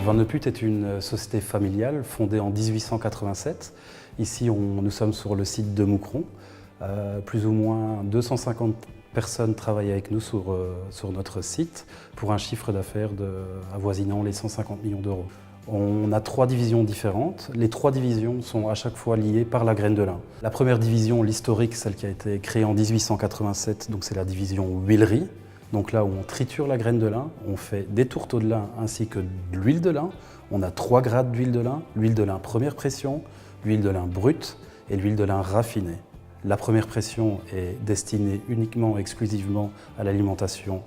Van de Putte est une société familiale fondée en 1887. Ici, nous sommes sur le site de Moucron. Plus ou moins 250 personnes travaillent avec nous sur notre site pour un chiffre d'affaires avoisinant les 150 millions d'euros. On a 3 divisions différentes. Les 3 divisions sont à chaque fois liées par la graine de lin. La première division, l'historique, celle qui a été créée en 1887, donc c'est la division huilerie. Donc là où on triture la graine de lin, on fait des tourteaux de lin ainsi que de l'huile de lin. On a 3 grades d'huile de lin, l'huile de lin première pression, l'huile de lin brute et l'huile de lin raffinée. La première pression est destinée uniquement et exclusivement à l'alimentation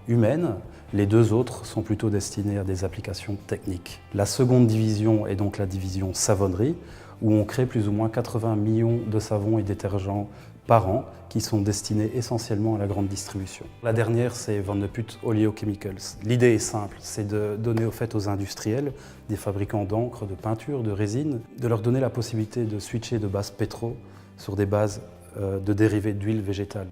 humaine. Les 2 autres sont plutôt destinés à des applications techniques. La seconde division est donc la division savonnerie, où on crée plus ou moins 80 millions de savons et détergents par an qui sont destinés essentiellement à la grande distribution. La dernière, c'est Van de Putte Oleochemicals. L'idée est simple, c'est de donner aux industriels, des fabricants d'encre, de peinture, de résine, de leur donner la possibilité de switcher de base pétro sur des bases de dérivés d'huile végétale.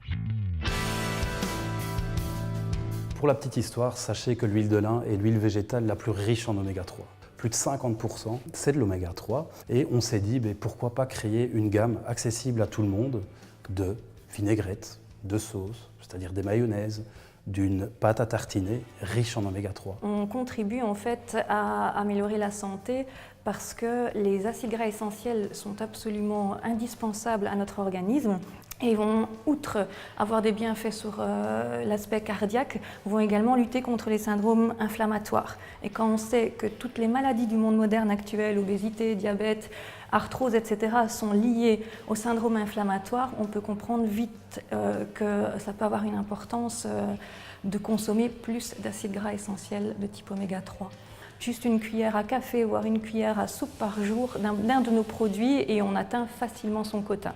Pour la petite histoire, sachez que l'huile de lin est l'huile végétale la plus riche en oméga 3. Plus de 50%, c'est de l'oméga 3. Et on s'est dit, pourquoi pas créer une gamme accessible à tout le monde de vinaigrettes, de sauces, c'est-à-dire des mayonnaises, d'une pâte à tartiner riche en oméga 3. On contribue en fait à améliorer la santé parce que les acides gras essentiels sont absolument indispensables à notre organisme et vont, outre avoir des bienfaits sur l'aspect cardiaque, vont également lutter contre les syndromes inflammatoires. Et quand on sait que toutes les maladies du monde moderne actuel, obésité, diabète, arthrose, etc., sont liées au syndrome inflammatoire, on peut comprendre vite que ça peut avoir une importance de consommer plus d'acides gras essentiels de type oméga 3. Juste une cuillère à café, voire une cuillère à soupe par jour d'un de nos produits et on atteint facilement son quota.